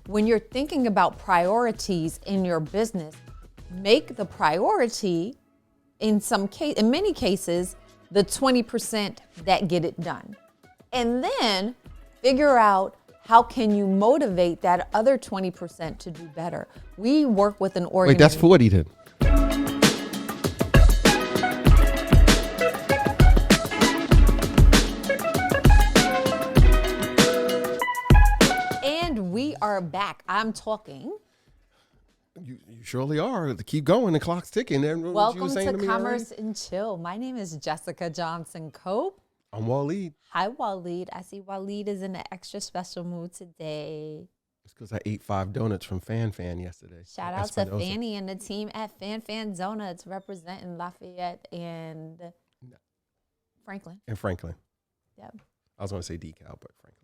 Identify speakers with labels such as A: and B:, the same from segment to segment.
A: when you're thinking about priorities in your business, make the priority in many cases, the 20% that get it done. And then figure out how can you motivate that other 20% to do better. We work with an organization.
B: Wait, that's 40 then.
A: And we are back. I'm talking.
B: You surely are. Keep going. The clock's ticking.
A: Welcome to Commerce and Chill. My name is Jessica Johnson Cope.
B: I'm Waleed.
A: Hi, Waleed. I see Waleed is in an extra special mood today.
B: It's because I ate 5 donuts from Fan yesterday.
A: Shout out to Fanny and the team at Fan Donuts representing Lafayette and Franklin.
B: And Franklin.
A: Yep.
B: I was going to say decal, but Franklin.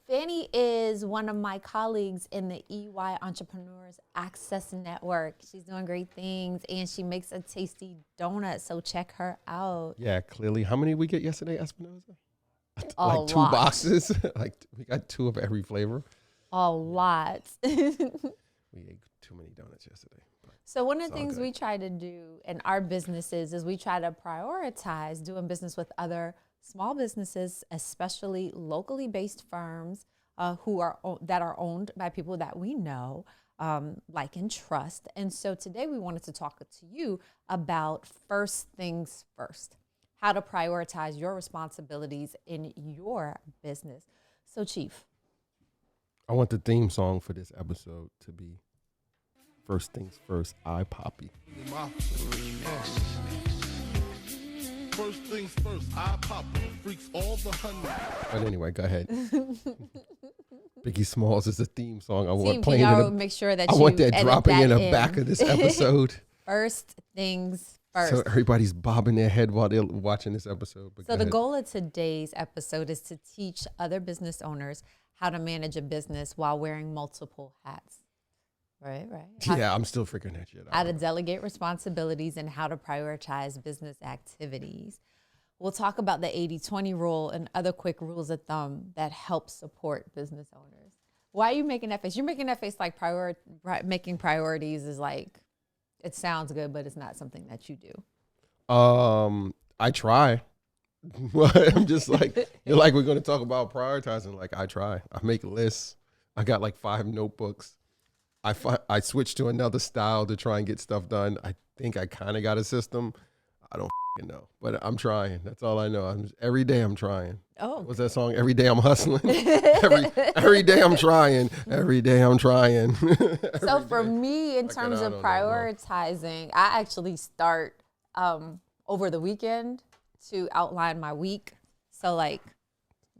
A: Fanny is one of my colleagues in the EY Entrepreneurs Access Network. She's doing great things, and she makes a tasty donut, so check her out.
B: Yeah, clearly. How many we get yesterday, Espinoza?
A: Like
B: 2 boxes. Like we got 2 of every flavor.
A: A lot.
B: We ate too many donuts yesterday.
A: So one of the things we try to do in our businesses is we try to prioritize doing business with other small businesses, especially locally based firms that are owned by people that we know, like and trust. And so today we wanted to talk to you about first things first, how to prioritize your responsibilities in your business. So, Chief.
B: I want the theme song for this episode to be First Things First, I Poppy.
C: First things first, I pop freaks all the honey.
B: But anyway, go ahead. Biggie Smalls is the theme song. I want
A: playing in make sure that
B: I
A: you
B: want that dropping in the
A: in.
B: back of this episode.
A: First things first.
B: So everybody's bobbing their head while they're watching this episode. But
A: so the goal of today's episode is to teach other business owners how to manage a business while wearing multiple hats. Right.
B: Yeah, I'm still figuring that shit out.
A: How to delegate responsibilities and how to prioritize business activities. We'll talk about the 80-20 rule and other quick rules of thumb that help support business owners. Why are you making that face? You're making that face like making priorities is like, it sounds good, but it's not something that you do.
B: I try. I'm just like, you're like, we're going to talk about prioritizing. Like, I try. I make lists. I got like 5 notebooks. I switched to another style to try and get stuff done. I think I kind of got a system. I don't know, but I'm trying. That's all I know. Every day I'm trying.
A: Oh,
B: what's that song? Every day I'm hustling. every day I'm trying. Every day I'm trying.
A: So for me, in terms of prioritizing, I actually start over the weekend to outline my week. So like,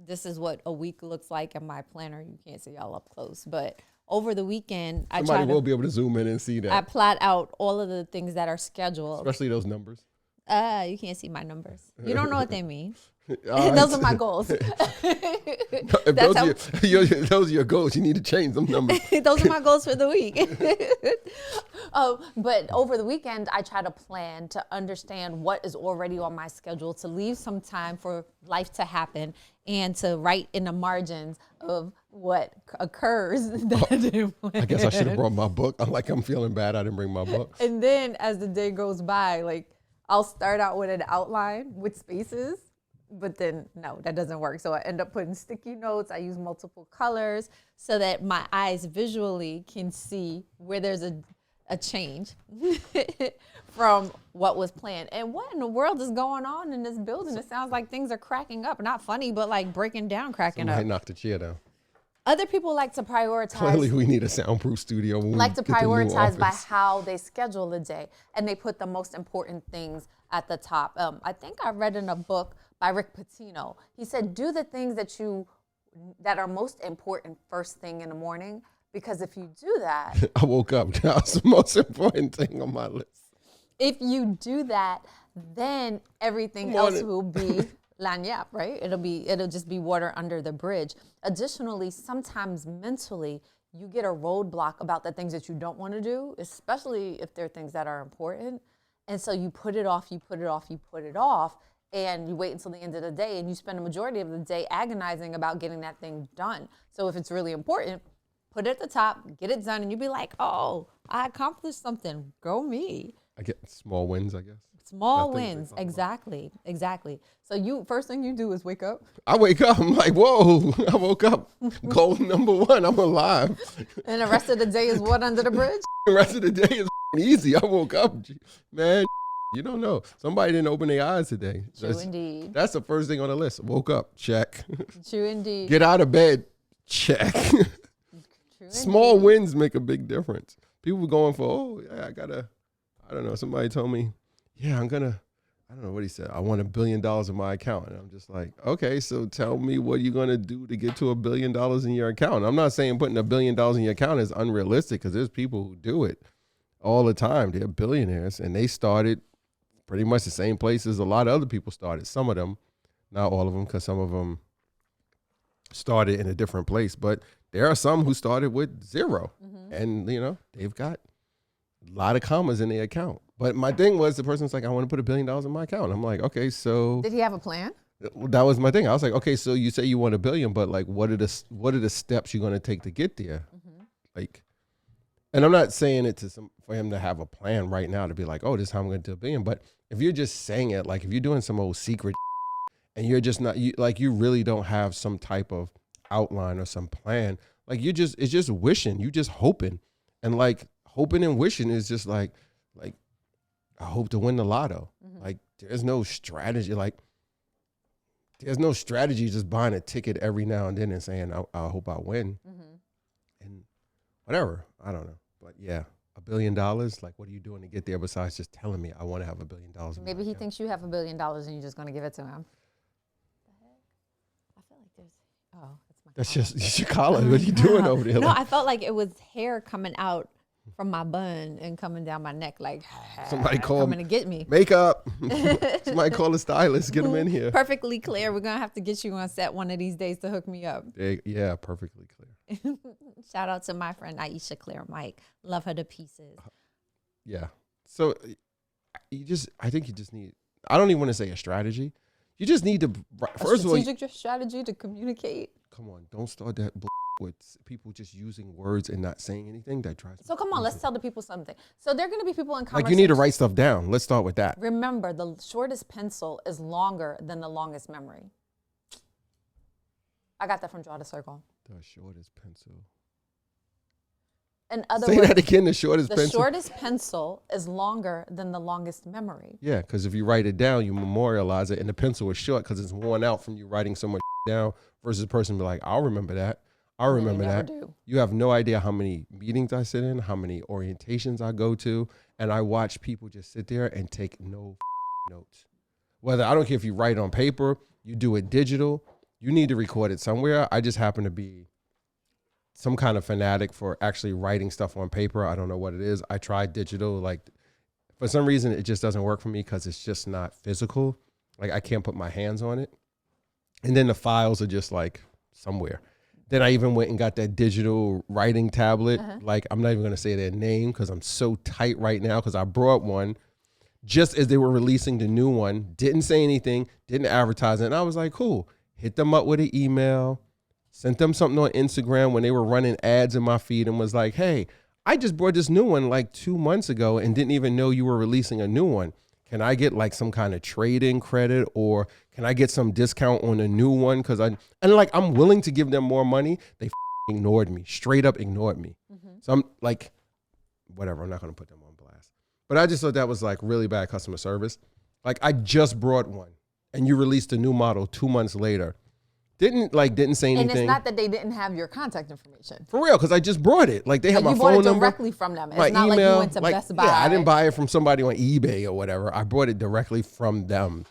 A: this is what a week looks like in my planner. You can't see y'all up close, but over the weekend,
B: somebody will be able to zoom in and see that.
A: I plot out all of the things that are scheduled.
B: Especially those numbers.
A: You can't see my numbers. You don't know what they mean. Those are my goals.
B: If those are your goals, you need to change them numbers.
A: Those are my goals for the week. But over the weekend, I try to plan to understand what is already on my schedule, to leave some time for life to happen, and to write in the margins of what occurs.
B: I guess I should have brought my book. I'm feeling bad I didn't bring my book.
A: And then as the day goes by, like I'll start out with an outline with spaces, but then no, that doesn't work. So I end up putting sticky notes. I use multiple colors so that my eyes visually can see where there's a change from what was planned. And what in the world is going on in this building? It sounds like things are cracking up. Not funny, but like breaking down, cracking up.
B: I knocked the chair down.
A: Other people like to prioritize.
B: Clearly, we need a soundproof studio.
A: Like to prioritize by how they schedule a day, and they put the most important things at the top. I think I read in a book by Rick Pitino. He said, do the things that are most important first thing in the morning, because if you do that,
B: I woke up. That's the most important thing on my list.
A: If you do that, then everything else will be lagniappe, right? It'll just be water under the bridge. Additionally, sometimes mentally, you get a roadblock about the things that you don't want to do, especially if they're things that are important. And so you put it off, and you wait until the end of the day, and you spend a majority of the day agonizing about getting that thing done. So if it's really important, put it at the top, get it done, and you be like, oh, I accomplished something. Go me.
B: I get small wins, I guess.
A: Small
B: Nothing big
A: wins.
B: about it.
A: Exactly. So first thing you do is wake up.
B: I wake up, I'm like, whoa, I woke up. Goal number 1, I'm alive.
A: And the rest of the day is what under the bridge?
B: The rest of the day is easy. I woke up, man. You don't know. Somebody didn't open their eyes today.
A: True indeed.
B: That's the first thing on the list. Woke up, check.
A: True indeed.
B: Get out of bed, check.
A: True
B: Small
A: indeed.
B: wins make a big difference. People were going for, oh, yeah, I don't know. Somebody told me, yeah, I don't know what he said. I want $1 billion in my account. And I'm just like, okay, so tell me what you're going to do to get to $1 billion in your account. I'm not saying putting $1 billion in your account is unrealistic, because there's people who do it all the time. They're billionaires, and they started pretty much the same place as a lot of other people started. Some of them, not all of them, because some of them started in a different place. But there are some who started with 0. And, they've got a lot of commas in their account. But my thing was, the person's like, I want to put $1 billion in my account. I'm like, okay, so
A: Did he have a plan?
B: that was my thing. I was like, okay, so you say you want $1 billion, but like, what are the steps you're going to take to get there? Like, and I'm not saying it for him to have a plan right now to be like, oh, this is how I'm going to do $1 billion. But if you're just saying it, like if you're doing some old secret and you're just not, you really don't have some type of outline or some plan, like it's just wishing, you just hoping. And like hoping and wishing is just like I hope to win the lotto. Like there's no strategy. Like there's no strategy just buying a ticket every now and then and saying, I hope I win. And whatever, I don't know. But yeah, $1 billion, like what are you doing to get there besides just telling me I want to have $1 billion?
A: Maybe he thinks you have $1 billion and you're just going to give it to him. I feel like it's my
B: That's
A: collar.
B: just it's your collar. What are you doing over there?
A: No,
B: Like,
A: I felt like it was hair coming out from my bun and coming down my neck, like
B: Somebody call
A: coming to get me.
B: makeup. Somebody call a stylist. Get them in here.
A: Perfectly clear. We're gonna have to get you on set one of these days to hook me up.
B: Yeah, perfectly clear.
A: Shout out to my friend Aisha Claire Mike. Love her to pieces.
B: Yeah. So I think you just need, I don't even want to say a strategy. You just need to, first of all,
A: strategic strategy to communicate.
B: come on, don't start that with people just using words and not saying anything. That drives me
A: So come on, let's
B: crazy.
A: tell the people something. So there are going to be people in conversation.
B: Like you need to write stuff down. Let's start with that.
A: Remember, the shortest pencil is longer than the longest memory. I got that from Draw the Circle.
B: The shortest pencil.
A: In other
B: Say
A: words,
B: that again. The shortest
A: the
B: pencil.
A: shortest pencil is longer than the longest memory.
B: Yeah, because if you write it down, you memorialize it, and the pencil is short because it's worn out from you writing so much down. Versus a person be like, I'll remember that. I'll
A: And then
B: remember
A: you never
B: that.
A: do.
B: You have no idea how many meetings I sit in, how many orientations I go to, and I watch people just sit there and take no notes. Whether, I don't care if you write on paper, you do it digital, you need to record it somewhere. I just happen to be some kind of fanatic for actually writing stuff on paper. I don't know what it is. I tried digital. Like, for some reason, it just doesn't work for me because it's just not physical. Like, I can't put my hands on it. And then the files are just like somewhere. Then I even went and got that digital writing tablet. Like, I'm not even going to say their name because I'm so tight right now because I brought one just as they were releasing the new one. Didn't say anything, didn't advertise it. And I was like, cool. Hit them up with an email, sent them something on Instagram when they were running ads in my feed and was like, hey, I just brought this new one like 2 months ago and didn't even know you were releasing a new one. Can I get like some kind of trade-in credit, or can I get some discount on a new one? I'm willing to give them more money. They ignored me, straight up ignored me. So I'm like, whatever, I'm not going to put them on blast. But I just thought that was like really bad customer service. Like, I just brought one and you released a new model 2 months later. Didn't say anything.
A: And it's not that they didn't have your contact information.
B: For real, because I just brought it. Like, they have
A: Like,
B: my
A: you bought
B: phone
A: it
B: number.
A: directly from them. It's
B: My
A: not like
B: email,
A: you went to Best Buy.
B: Yeah, I didn't buy it from somebody on eBay or whatever. I bought it directly from them,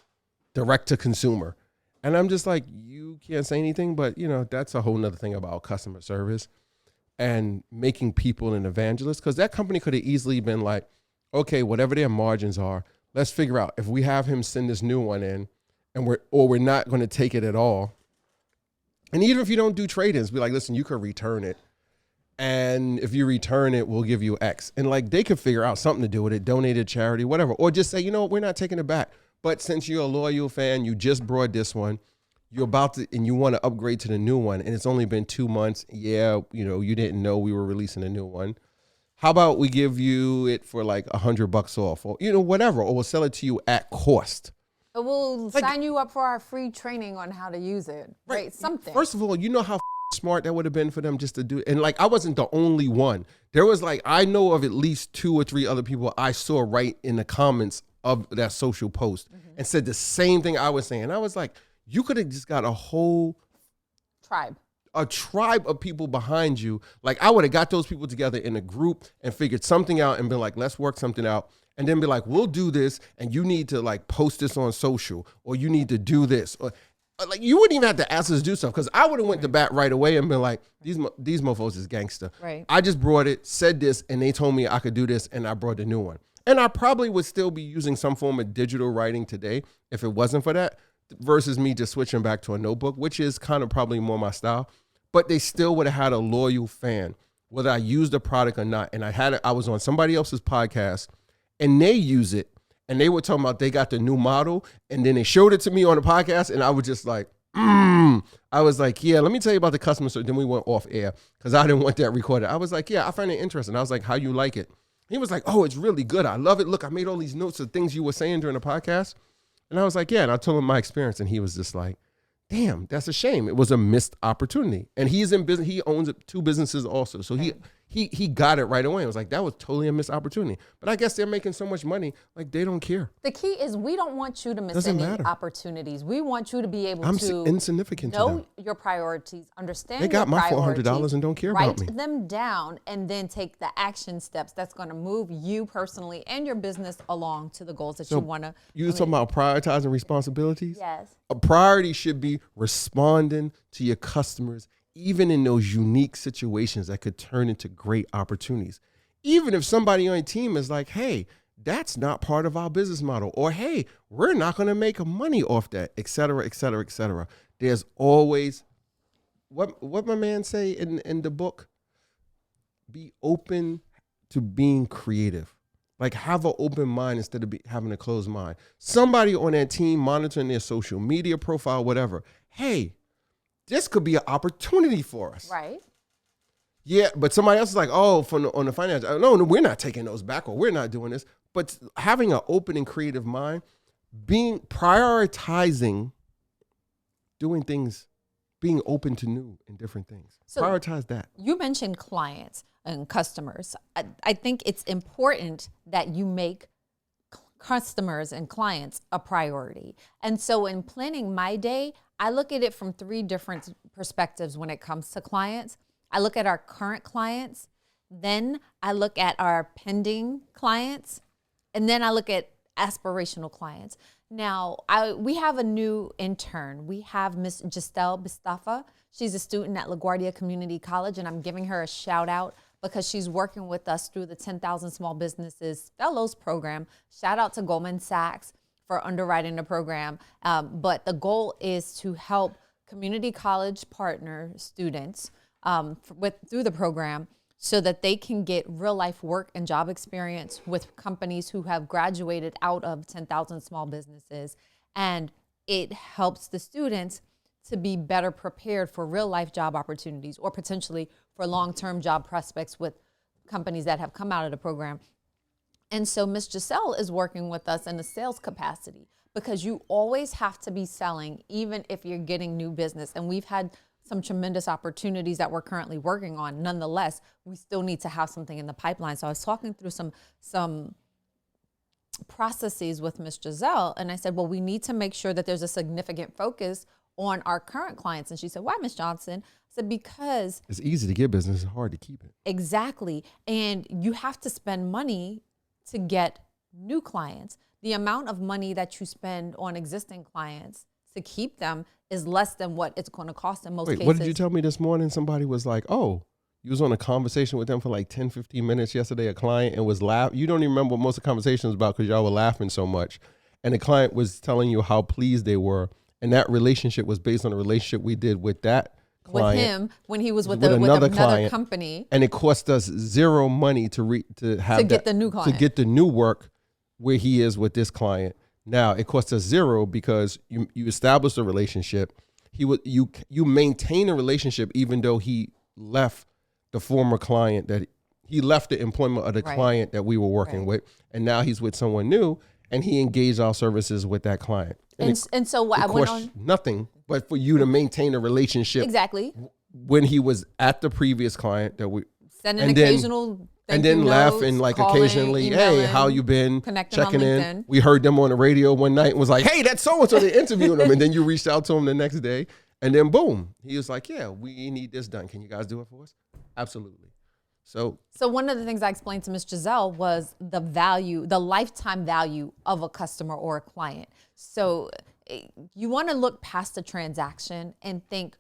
B: direct to consumer. And I'm just like, you can't say anything, but that's a whole nother thing about customer service and making people an evangelist. Because that company could have easily been like, okay, whatever their margins are, let's figure out if we have him send this new one in and we're not going to take it at all. And even if you don't do trade-ins, be like, listen, you could return it. And if you return it, we'll give you X. And like, they could figure out something to do with it, donate it to charity, whatever. Or just say, we're not taking it back. But since you're a loyal fan, you just brought this one. you're about to, and you want to upgrade to the new one, and it's only been 2 months. Yeah, you didn't know we were releasing a new one. How about we give you it for like $100 off, or whatever, or we'll sell it to you at cost.
A: We'll sign you up for our free training on how to use it. Right? Something.
B: First of all, you know how smart that would have been for them just to do it. And like, I wasn't the only one. There was like, I know of at least 2 or 3 other people I saw right in the comments of that social post and said the same thing I was saying. And I was like, you could have just got a whole tribe of people behind you. Like, I would have got those people together in a group and figured something out and been like, let's work something out. And then be like, we'll do this, and you need to like post this on social, or you need to do this. Or like, you wouldn't even have to ask us to do stuff, because I would have went to bat right away and been like, these mofos is gangster.
A: Right.
B: I just brought it, said this, and they told me I could do this, and I brought the new one. And I probably would still be using some form of digital writing today if it wasn't for that, versus me just switching back to a notebook, which is kind of probably more my style. But they still would have had a loyal fan, whether I used the product or not. And I was on somebody else's podcast, and they use it, and they were talking about they got the new model, and then they showed it to me on the podcast, and I was just like, I was like, yeah, let me tell you about the customer service. Then we went off air because I didn't want that recorded. I was like, yeah, I find it interesting. I was like, how you like it? He was like, oh, it's really good. I love it. Look, I made all these notes of things you were saying during the podcast. And I was like, yeah. And I told him my experience, and he was just like, damn, that's a shame. It was a missed opportunity. And he's in business. He owns 2 businesses also. So he got it right away. I was like, that was totally a missed opportunity. But I guess they're making so much money, like they don't care.
A: The key is we don't want you to miss
B: Doesn't
A: any
B: matter.
A: opportunities. We want you to be able
B: I'm
A: to
B: insignificant to
A: know
B: them.
A: your priorities, understand
B: They got
A: your
B: my
A: priorities,
B: $400 and don't care about me.
A: Write them down, and then take the action steps that's going to move you personally and your business along to the goals that you want to.
B: You were talking about prioritizing responsibilities?
A: Yes.
B: A priority should be responding to your customers, even in those unique situations that could turn into great opportunities. Even if somebody on your team is like, hey, that's not part of our business model, or hey, we're not going to make money off that, et cetera, et cetera, et cetera. There's always, what my man say in the book? Be open to being creative. Like, have an open mind instead of having a closed mind. Somebody on that team monitoring their social media profile, whatever. Hey, this could be an opportunity for us.
A: Right.
B: Yeah, but somebody else is like, oh, on the finance, no, we're not taking those back, or we're not doing this. But having an open and creative mind, prioritizing doing things, being open to new and different things. So prioritize that.
A: You mentioned clients and customers. I think it's important that you make customers and clients a priority. And so in planning my day, I look at it from 3 different perspectives when it comes to clients. I look at our current clients, then I look at our pending clients, and then I look at aspirational clients. Now, we have a new intern. We have Miss Giselle Bistafa. She's a student at LaGuardia Community College, and I'm giving her a shout out because she's working with us through the 10,000 Small Businesses Fellows Program. Shout out to Goldman Sachs for underwriting the program. But the goal is to help community college partner students through the program so that they can get real life work and job experience with companies who have graduated out of 10,000 small businesses. And it helps the students to be better prepared for real life job opportunities, or potentially for long-term job prospects with companies that have come out of the program. And so Miss Giselle is working with us in a sales capacity, because you always have to be selling, even if you're getting new business. And we've had some tremendous opportunities that we're currently working on. Nonetheless, we still need to have something in the pipeline. So I was talking through some processes with Miss Giselle, and I said, well, we need to make sure that there's a significant focus on our current clients. And she said, why, Miss Johnson? I said, because
B: it's easy to get business, it's hard to keep it.
A: Exactly. And you have to spend money to get new clients. The amount of money that you spend on existing clients to keep them is less than what it's going to cost in most cases.
B: What did you tell me this morning? Somebody was like, oh, you was on a conversation with them for like 10, 15 minutes yesterday, a client, and was laughing. You don't even remember what most of the conversation was about because y'all were laughing so much. And the client was telling you how pleased they were. And that relationship was based on a relationship we did with that client.
A: With him when he was with another client, company.
B: And it cost us zero money to get
A: the new client.
B: To get the new work where he is with this client. Now, it costs us zero because you establish a relationship. you maintain a relationship even though he left the former client that he left the employment of the client that we were working with, and now he's with someone new, and he engaged our services with that client.
A: And so what I went on
B: nothing but for you to maintain a relationship
A: exactly
B: when he was at the previous client that we
A: send an occasional
B: and then laugh and like
A: calling,
B: occasionally,
A: emailing,
B: hey, how you been?
A: Checking
B: in. We heard them on the radio one night and was like, hey, that's so-and-so. They interviewed him. And then you reached out to him the next day. And then boom, he was like, yeah, we need this done. Can you guys do it for us? Absolutely. So
A: one of the things I explained to Ms. Giselle was the value, the lifetime value of a customer or a client. So you want to look past the transaction and think,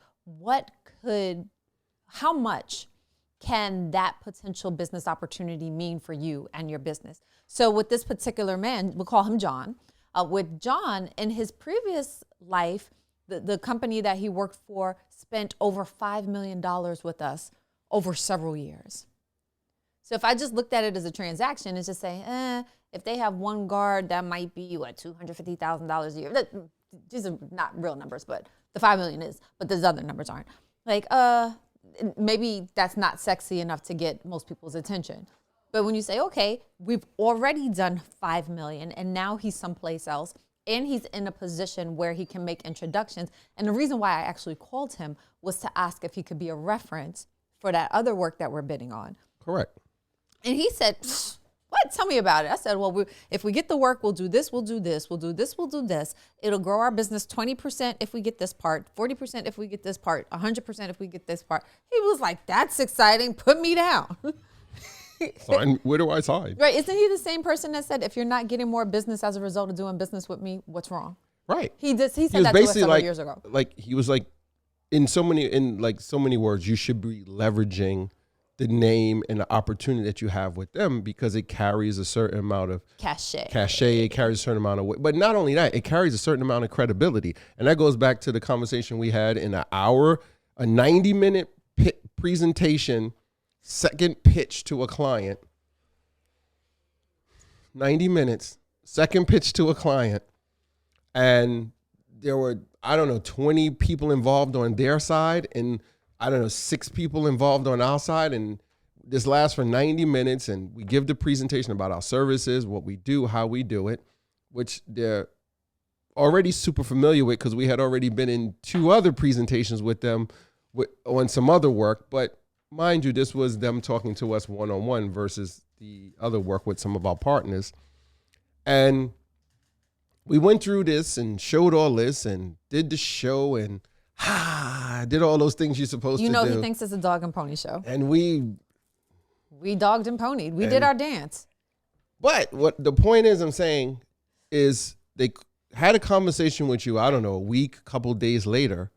A: how much can that potential business opportunity mean for you and your business? So with this particular man, we'll call him John. With John, in his previous life, the company that he worked for spent over $5 million with us over several years. So if I just looked at it as a transaction, it's just saying, if they have one guard, that might be $250,000 a year. These are not real numbers, but the 5 million is, but those other numbers aren't. Like, maybe that's not sexy enough to get most people's attention. But when you say, okay, we've already done 5 million and now he's someplace else and he's in a position where he can make introductions. And the reason why I actually called him was to ask if he could be a reference for that other work that we're bidding on.
B: Correct.
A: And he said, what? Tell me about it. I said, well, if we get the work, we'll do this, we'll do this, we'll do this, we'll do this. It'll grow our business 20% if we get this part, 40% if we get this part, 100% if we get this part. He was like, that's exciting. Put me down.
B: Sign, where do I sign?
A: Right. Isn't he the same person that said, if you're not getting more business as a result of doing business with me, what's wrong?
B: Right.
A: He said that to us several years ago.
B: Like he was like, in so many words, you should be leveraging the name and the opportunity that you have with them because it carries a certain amount of cachet. It carries a certain amount of weight. But not only that, it carries a certain amount of credibility. And that goes back to the conversation we had in a 90-minute presentation, second pitch to a client. 90 minutes, second pitch to a client. And there were, 20 people involved on their side and 6 people involved on our side, and this lasts for 90 minutes, and we give the presentation about our services, what we do, how we do it, which they're already super familiar with because we had already been in 2 other presentations with them on some other work. But mind you, this was them talking to us one-on-one versus the other work with some of our partners. And we went through this and showed all this and did the show and did all those things you're supposed to do.
A: He thinks it's a dog and pony show.
B: And we
A: dogged and ponied. We did our dance.
B: But what the point is I'm saying is they had a conversation with you, a week, couple days later,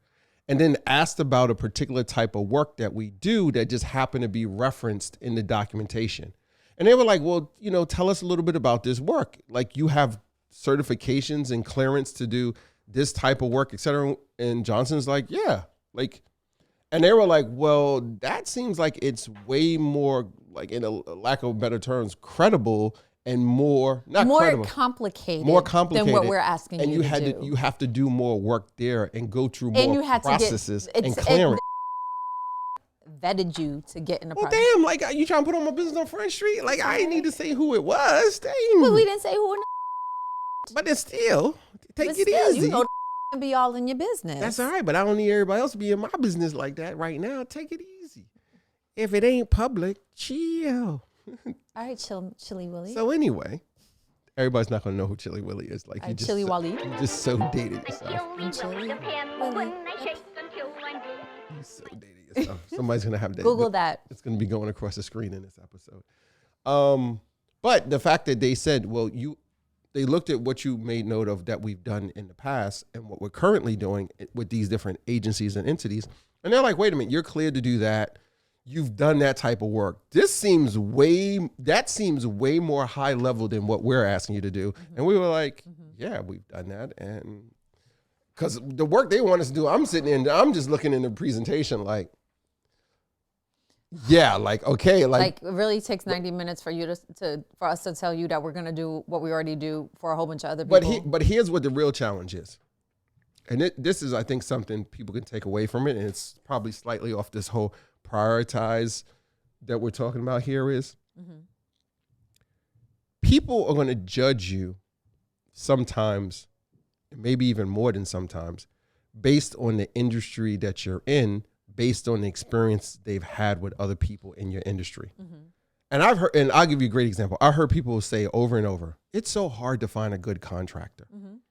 B: and then asked about a particular type of work that we do that just happened to be referenced in the documentation. And they were like, well, tell us a little bit about this work. Like you have certifications and clearance to do this type of work, et cetera. And Johnson's like, yeah, and they were like, well, that seems like it's way more, like in a lack of better terms, credible and more
A: complicated
B: than
A: what we're asking you to do.
B: You have to do more work there and go through more processes and clearance.
A: Vetted you to get in the
B: process. Damn, like you trying to put on my business on Front Street? Like I didn't need to say who it was. Damn.
A: Well, we didn't say who.
B: But it's still, take it easy.
A: You know, be all in your business.
B: That's all right, but I don't need everybody else to be in my business like that right now. Take it easy. If it ain't public, chill.
A: All right, Chili Willie.
B: So anyway, everybody's not gonna know who Chili Willie is. Like you just
A: Chili Waleed.
B: You just so dated yourself.
A: Chili
B: Willie. You so dated yourself. Somebody's gonna have that.
A: Google that.
B: It's gonna be going across the screen in this episode. But the fact that they said, well, they looked at what you made note of that we've done in the past and what we're currently doing with these different agencies and entities. And they're like, wait a minute, you're cleared to do that. You've done that type of work. That seems way more high level than what we're asking you to do. Mm-hmm. And we were like, yeah, we've done that. And because the work they want us to do, I'm sitting in, I'm just looking in the presentation like, yeah, like, okay.
A: Like it really takes 90 minutes for you for us to tell you that we're going to do what we already do for a whole bunch of other people.
B: But here's what the real challenge is. and this is, I think, something people can take away from it, and it's probably slightly off this whole prioritize that we're talking about here is people are going to judge you sometimes, maybe even more than sometimes, based on the industry that you're in, based on the experience they've had with other people in your industry. And I've heard, and I'll give you a great example. I heard people say over and over, it's so hard to find a good contractor. And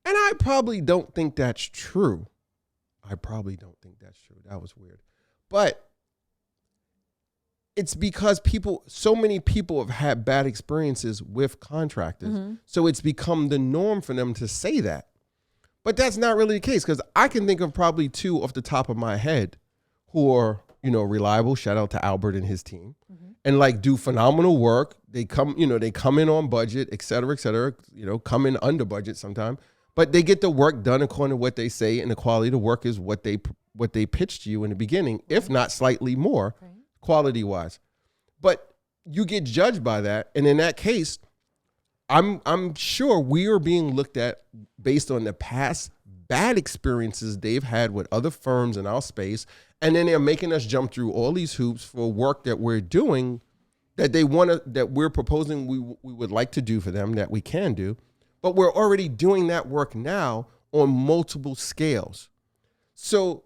B: I probably don't think that's true. That was weird. But it's because so many people have had bad experiences with contractors. So it's become the norm for them to say that. But that's not really the case, because I can think of probably 2 off the top of my head who are, reliable. Shout out to Albert and his team. And like do phenomenal work. They come in on budget, et cetera, come in under budget sometimes. But they get the work done according to what they say, and the quality of the work is what they pitched to you in the beginning, if not slightly more, quality-wise. But you get judged by that, and in that case, I'm sure we are being looked at based on the past bad experiences they've had with other firms in our space, and then they're making us jump through all these hoops for work that we're doing that we're proposing we would like to do for them, that we can do. But we're already doing that work now on multiple scales. So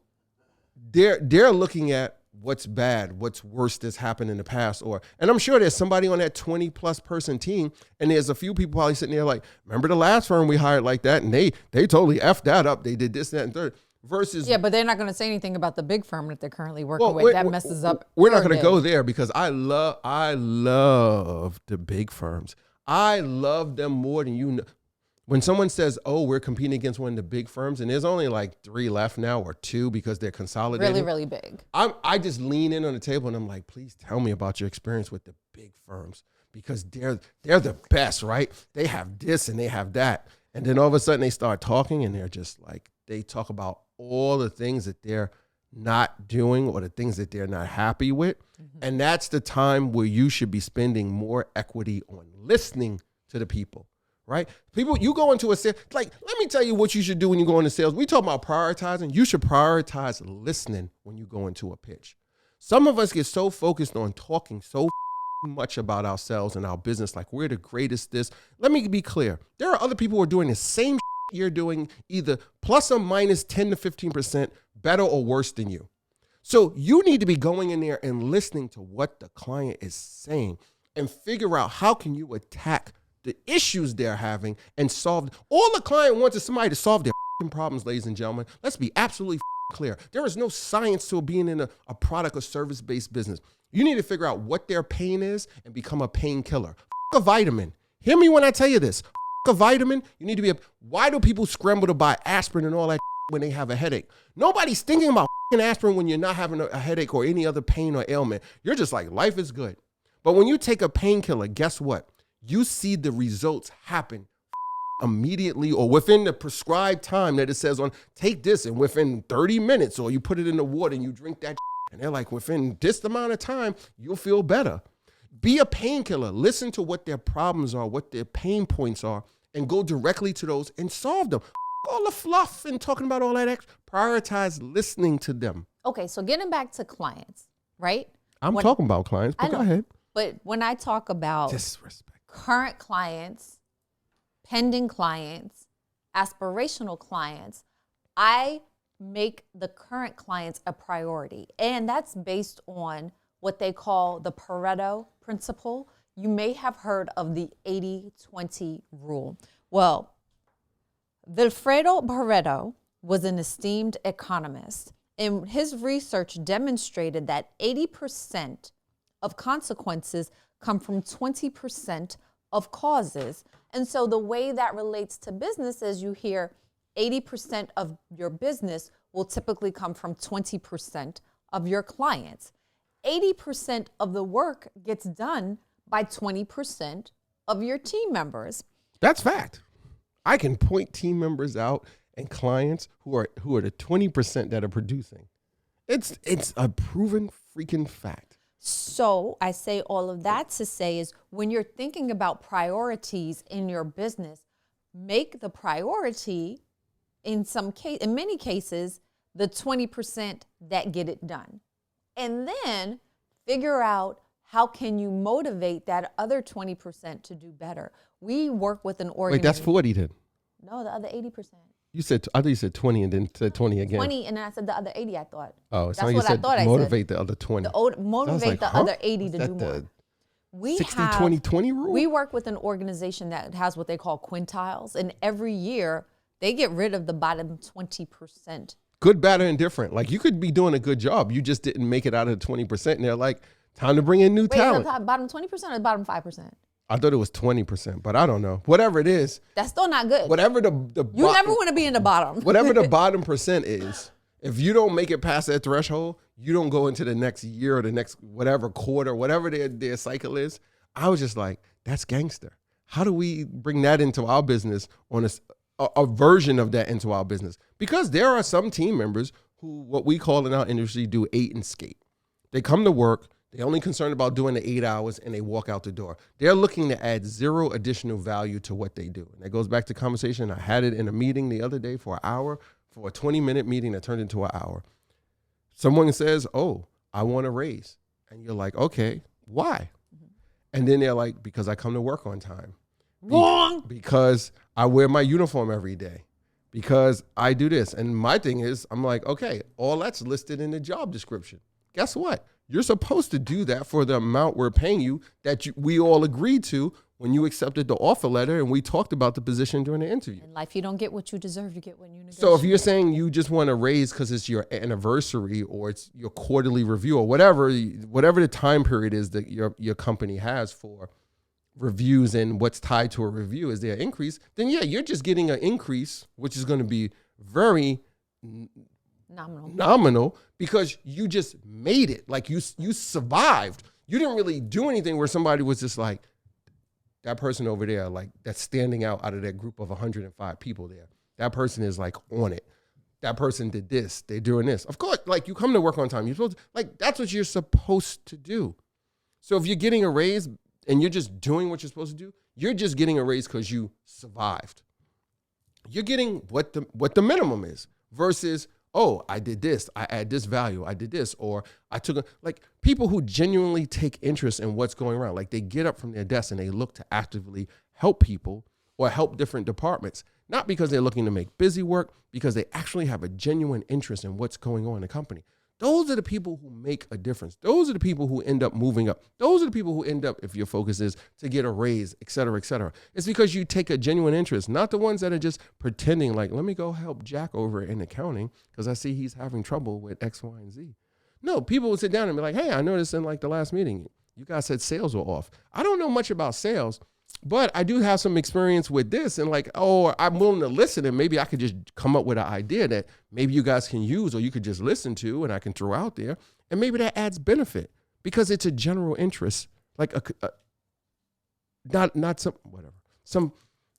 B: they're looking at what's bad, what's worse that's happened in the past. And I'm sure there's somebody on that 20 plus person team, and there's a few people probably sitting there like, remember the last firm we hired like that, and they totally effed that up. They did this, that, and third. Versus,
A: but they're not going to say anything about the big firm that they're currently working with. That messes up.
B: We're not going to go there, because I love the big firms. I love them more than you know. When someone says, oh, we're competing against one of the big firms, and there's only like 3 left now, or 2, because they're consolidating.
A: Really, really big.
B: I just lean in on the table and I'm like, please tell me about your experience with the big firms, because they're the best, right? They have this and they have that. And then all of a sudden they start talking, and they're just like, they talk about all the things that they're not doing or the things that they're not happy with. And that's the time where you should be spending more equity on listening to the people. Right? People, you go into a sale, like, let me tell you what you should do when you go into sales. We talk about prioritizing. You should prioritize listening when you go into a pitch. Some of us get so focused on talking so much about ourselves and our business, like we're the greatest this. Let me be clear. There are other people who are doing the same you're doing, either plus or minus 10 to 15% better or worse than you. So you need to be going in there and listening to what the client is saying and figure out how can you attack the issues they're having and solve. All the client wants is somebody to solve their problems, ladies and gentlemen. Let's be absolutely clear. There is no science to being in a product or service-based business. You need to figure out what their pain is and become a painkiller. A vitamin. Hear me when I tell you this. A vitamin, you need to be why do people scramble to buy aspirin and all that when they have a headache? Nobody's thinking about aspirin when you're not having a headache or any other pain or ailment. You're just like, life is good. But when you take a painkiller, guess what? You see the results happen immediately or within the prescribed time that it says on, take this, and within 30 minutes, or you put it in the water and you drink that, and they're like, within this amount of time, you'll feel better. Be a painkiller. Listen to what their problems are, what their pain points are, and go directly to those and solve them. All the fluff and talking about all that extra. Prioritize listening to them.
A: Okay, so getting back to clients, right?
B: I'm talking about clients, but go ahead.
A: But when I talk about current clients, pending clients, aspirational clients, I make the current clients a priority. And that's based on what they call the Pareto principle. You may have heard of the 80-20 rule. Well, Wilfredo Pareto was an esteemed economist, and his research demonstrated that 80% of consequences come from 20% of causes. And so the way that relates to business is you hear 80% of your business will typically come from 20% of your clients. 80% of the work gets done by 20% of your team members.
B: That's fact. I can point team members out and clients who are the 20% that are producing. It's a proven freaking fact.
A: So I say all of that to say is when you're thinking about priorities in your business, make the priority in many cases, the 20% that get it done. And then figure out how can you motivate that other 20% to do better. We work with an organization.
B: Wait, that's 40 then?
A: No, the other 80%.
B: I thought you said 20 and then said 20 again.
A: 20, and then I said the other 80, I thought.
B: Oh,
A: that's what I thought I said.
B: Motivate the other 20.
A: Motivate the other 80 to do more. We
B: 60-20-20 rule?
A: We work with an organization that has what they call quintiles, and every year they get rid of the bottom 20%.
B: Good, bad, or indifferent. Like, you could be doing a good job. You just didn't make it out of the 20%, and they're like, time to bring in new talent.
A: Wait, bottom 20% or the bottom 5%?
B: I thought it was 20%, but I don't know. Whatever it is.
A: That's still not good.
B: Whatever the
A: you never want to be in the bottom.
B: Whatever the bottom percent is, if you don't make it past that threshold, you don't go into the next year or the next whatever quarter, whatever their cycle is. I was just like, that's gangster. How do we bring that into our business on a version of that into our business? Because there are some team members who, what we call in our industry, do 8 and skate. They come to work, they're only concerned about doing the 8 hours, and they walk out the door. They're looking to add 0 additional value to what they do. And that goes back to conversation. I had it in a meeting the other day for an hour, for a 20-minute meeting that turned into an hour. Someone says, oh, I want a raise. And you're like, okay, why? And then they're like, because I come to work on time.
A: Wrong.
B: Because I wear my uniform every day. Because I do this. And my thing is, I'm like, okay, all that's listed in the job description. Guess what? You're supposed to do that for the amount we're paying you that we all agreed to when you accepted the offer letter and we talked about the position during the interview.
A: In life, you don't get what you deserve, you get what you negotiate.
B: So if you're saying you just want to raise because it's your anniversary or it's your quarterly review or whatever the time period is that your company has for reviews and what's tied to a review is their increase, then yeah, you're just getting an increase, which is going to be very nominal because you just made it. Like you survived. You didn't really do anything where somebody was just like, that person over there, like that's standing out of that group of 105 people there. That person is like on it. That person did this. They're doing this. Of course, like you come to work on time. You're supposed to, like, that's what you're supposed to do. So if you're getting a raise and you're just doing what you're supposed to do, you're just getting a raise because you survived. You're getting what the minimum is versus, oh, I did this, I add this value, I did this, or I took like people who genuinely take interest in what's going around. Like they get up from their desk and they look to actively help people or help different departments, not because they're looking to make busy work, because they actually have a genuine interest in what's going on in the company. Those are the people who make a difference. Those are the people who end up moving up. Those are the people who end up, if your focus is to get a raise, et cetera, et cetera. It's because you take a genuine interest, not the ones that are just pretending like, let me go help Jack over in accounting because I see he's having trouble with X, Y, and Z. No, people would sit down and be like, hey, I noticed in like the last meeting, you guys said sales were off. I don't know much about sales, but I do have some experience with this and like, oh, I'm willing to listen and maybe I could just come up with an idea that maybe you guys can use or you could just listen to and I can throw out there. And maybe that adds benefit because it's a general interest, like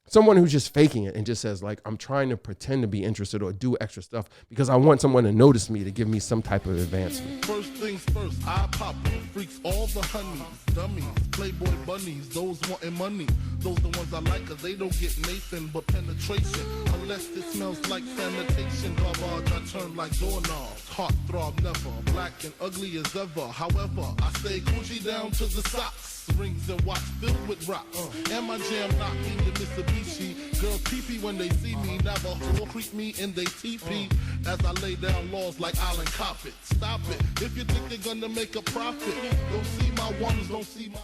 B: someone who's just faking it and just says like, I'm trying to pretend to be interested or do extra stuff because I want someone to notice me to give me some type of advancement.
C: First things first, I pop freaks all the honeys, dummies, playboy bunnies, those wanting money. Those the ones I like cause they don't get Nathan but penetration. Unless it smells like sanitation, garbage I turn like doorknobs. Heart throb never, black and ugly as ever. However, I stay Gucci down to the socks. Rings and watch filled with rocks. And my jam knocking the Mitsubishi. Girls pee-pee when they see me. Never will creep me in they TP. As I lay down laws like Island Coppet. Stop it. If you think they're gonna make a profit, don't see my ones, don't see my